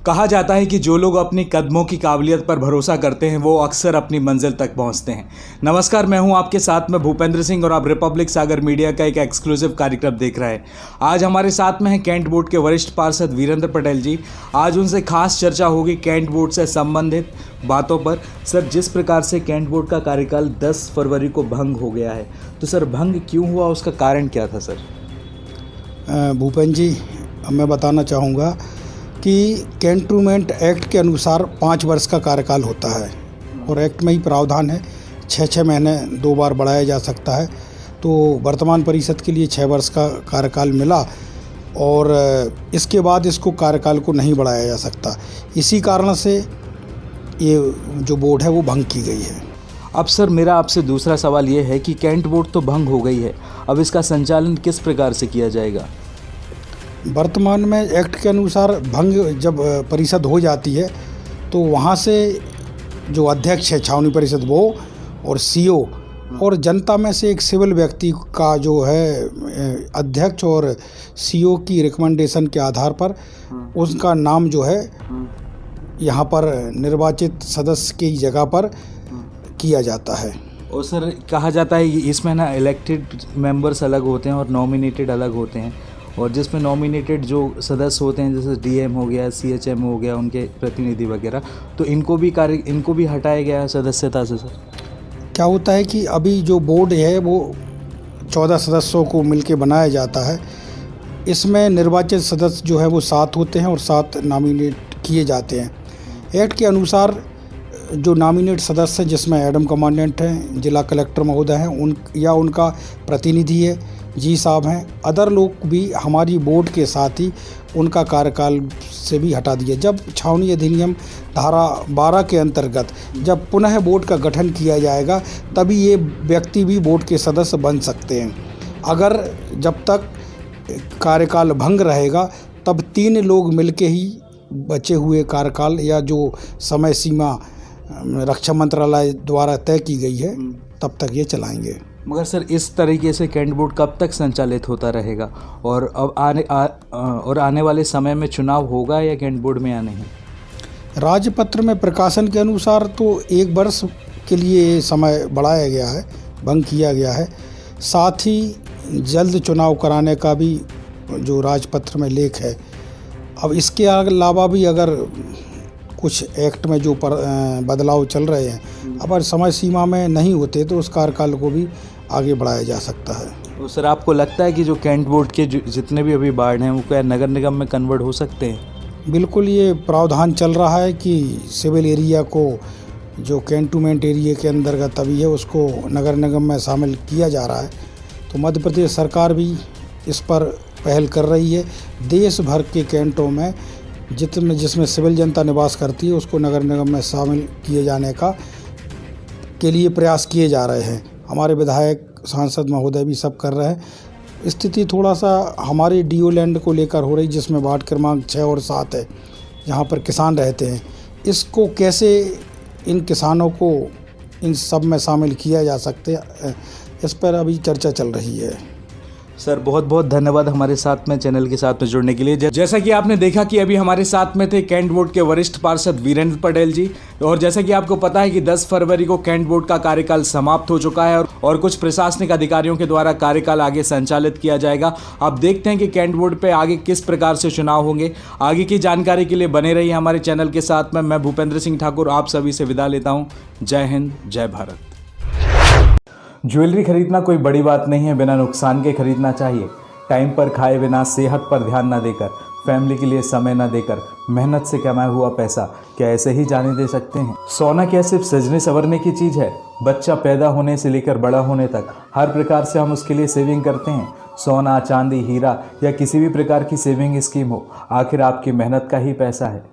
कहा जाता है कि जो लोग अपनी कदमों की काबिलियत पर भरोसा करते हैं वो अक्सर अपनी मंजिल तक पहुंचते हैं। नमस्कार, मैं हूं आपके साथ में भूपेंद्र सिंह और आप रिपब्लिक सागर मीडिया का एक एक्सक्लूसिव कार्यक्रम देख रहे हैं। आज हमारे साथ में हैं कैंट बोर्ड के वरिष्ठ पार्षद वीरेंद्र पटेल जी। आज उनसे खास चर्चा होगी कैंट बोर्ड से संबंधित बातों पर। सर, जिस प्रकार से कैंट बोर्ड का कार्यकाल 10 फरवरी को भंग हो गया है, तो सर भंग क्यों हुआ, उसका कारण क्या था सर? भूपेंद्र जी, मैं बताना चाहूँगा कि कैंटोनमेंट एक्ट के अनुसार 5 वर्ष का कार्यकाल होता है और एक्ट में ही प्रावधान है 6 महीने 2 बार बढ़ाया जा सकता है। तो वर्तमान परिषद के लिए 6 वर्ष का कार्यकाल मिला और इसके बाद इसको कार्यकाल को नहीं बढ़ाया जा सकता। इसी कारण से ये जो बोर्ड है वो भंग की गई है। अब सर, मेरा आपसे दूसरा सवाल ये है कि कैंट बोर्ड तो भंग हो गई है, अब इसका संचालन किस प्रकार से किया जाएगा? वर्तमान में एक्ट के अनुसार भंग जब परिषद हो जाती है तो वहाँ से जो अध्यक्ष है छावनी परिषद वो और सीओ और जनता में से एक सिविल व्यक्ति का जो है अध्यक्ष और सीओ की रिकमेंडेशन के आधार पर उसका नाम जो है यहाँ पर निर्वाचित सदस्य की जगह पर किया जाता है। और सर, कहा जाता है इसमें ना इलेक्टेड मेंबर्स अलग होते हैं और नॉमिनेटेड अलग होते हैं, और जिसमें नॉमिनेटेड जो सदस्य होते हैं जैसे डीएम हो गया, सीएचएम हो गया, उनके प्रतिनिधि वगैरह, तो इनको भी हटाया गया है सदस्यता से। सर क्या होता है कि अभी जो बोर्ड है वो 14 सदस्यों को मिलके बनाया जाता है। इसमें निर्वाचित सदस्य जो है वो 7 होते हैं और 7 नॉमिनेट किए जाते हैं। एक्ट के अनुसार जो नॉमिनेट सदस्य हैं जिसमें एडम कमांडेंट हैं, जिला कलेक्टर महोदय हैं, उनका प्रतिनिधि है, जी साहब हैं, अदर लोग भी हमारी बोर्ड के साथ ही उनका कार्यकाल से भी हटा दिया। जब छावनी अधिनियम धारा 12 के अंतर्गत जब पुनः बोर्ड का गठन किया जाएगा तभी ये व्यक्ति भी बोर्ड के सदस्य बन सकते हैं। अगर जब तक कार्यकाल भंग रहेगा तब 3 लोग मिलके ही बचे हुए कार्यकाल या जो समय सीमा रक्षा मंत्रालय द्वारा तय की गई है तब तक ये चलाएंगे। मगर सर, इस तरीके से कैंट बोर्ड कब तक संचालित होता रहेगा, और अब आने वाले समय में चुनाव होगा या कैंट बोर्ड में या नहीं? राजपत्र में प्रकाशन के अनुसार तो 1 वर्ष के लिए समय बढ़ाया गया है, भंग किया गया है। साथ ही जल्द चुनाव कराने का भी जो राजपत्र में लेख है। अब इसके अलावा भी अगर कुछ एक्ट में जो बदलाव चल रहे हैं, अगर समय सीमा में नहीं होते तो उस कार्यकाल को भी आगे बढ़ाया जा सकता है। तो सर, आपको लगता है कि जो कैंट बोर्ड के जितने भी अभी वार्ड हैं वो क्या नगर निगम में कन्वर्ट हो सकते हैं? बिल्कुल, ये प्रावधान चल रहा है कि सिविल एरिया को जो कैंटोनमेंट एरिया के अंतर्गत अभी है उसको नगर निगम में शामिल किया जा रहा है। तो मध्य प्रदेश सरकार भी इस पर पहल कर रही है। देश भर के कैंटों में जिसमें सिविल जनता निवास करती है उसको नगर निगम में शामिल किए जाने के लिए प्रयास किए जा रहे हैं। हमारे विधायक सांसद महोदय भी सब कर रहे हैं। स्थिति थोड़ा सा हमारे डीओ लैंड को लेकर हो रही, जिसमें वार्ड क्रमांक 6 और 7 है, जहाँ पर किसान रहते हैं। इसको कैसे इन किसानों को इन सब में शामिल किया जा सकते हैं, इस पर अभी चर्चा चल रही है। सर, बहुत बहुत धन्यवाद हमारे साथ में चैनल के साथ में जुड़ने के लिए। जैसा कि आपने देखा कि अभी हमारे साथ में थे कैंट बोर्ड के वरिष्ठ पार्षद वीरेंद्र पटेल जी, और जैसा कि आपको पता है कि 10 फरवरी को कैंट बोर्ड का कार्यकाल समाप्त हो चुका है और कुछ प्रशासनिक अधिकारियों के द्वारा कार्यकाल आगे संचालित किया जाएगा। अब देखते हैं कि कैंट बोर्ड पे आगे किस प्रकार से चुनाव होंगे। आगे की जानकारी के लिए बने रहिए हमारे चैनल के साथ में। मैं भूपेंद्र सिंह ठाकुर आप सभी से विदा लेता हूँ। जय हिंद, जय भारत। ज्वेलरी खरीदना कोई बड़ी बात नहीं है, बिना नुकसान के खरीदना चाहिए। टाइम पर खाए बिना, सेहत पर ध्यान न देकर, फैमिली के लिए समय न देकर, मेहनत से कमाया हुआ पैसा क्या ऐसे ही जाने दे सकते हैं? सोना क्या सिर्फ सजने संवरने की चीज़ है? बच्चा पैदा होने से लेकर बड़ा होने तक हर प्रकार से हम उसके लिए सेविंग करते हैं। सोना, चांदी, हीरा या किसी भी प्रकार की सेविंग स्कीम हो, आखिर आपकी मेहनत का ही पैसा है।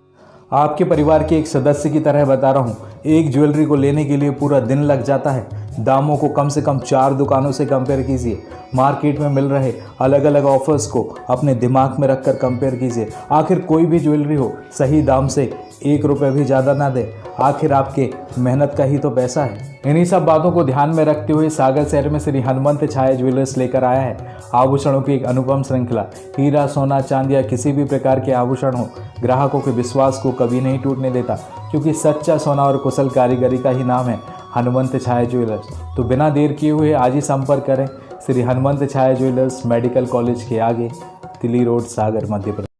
आपके परिवार के एक सदस्य की तरह बता रहा हूँ, एक ज्वेलरी को लेने के लिए पूरा दिन लग जाता है। दामों को कम से कम 4 दुकानों से कंपेयर कीजिए। मार्केट में मिल रहे अलग अलग ऑफर्स को अपने दिमाग में रखकर कंपेयर कीजिए। आखिर कोई भी ज्वेलरी हो सही दाम से 1 रुपये भी ज़्यादा ना दे, आखिर आपके मेहनत का ही तो पैसा है। इन्हीं सब बातों को ध्यान में रखते हुए सागर शहर में श्री हनुमंत छाया ज्वेलर्स लेकर आया है आभूषणों की एक अनुपम श्रृंखला। हीरा, सोना, चांदी या किसी भी प्रकार के आभूषण हो, ग्राहकों के विश्वास को कभी नहीं टूटने देता, क्योंकि सच्चा सोना और कुशल कारीगरी का ही नाम है हनुमंत छाया ज्वेलर्स। तो बिना देर किए हुए आज ही संपर्क करें श्री हनुमंत छाया ज्वेलर्स, मेडिकल कॉलेज के आगे, तिली रोड, सागर, मध्य प्रदेश।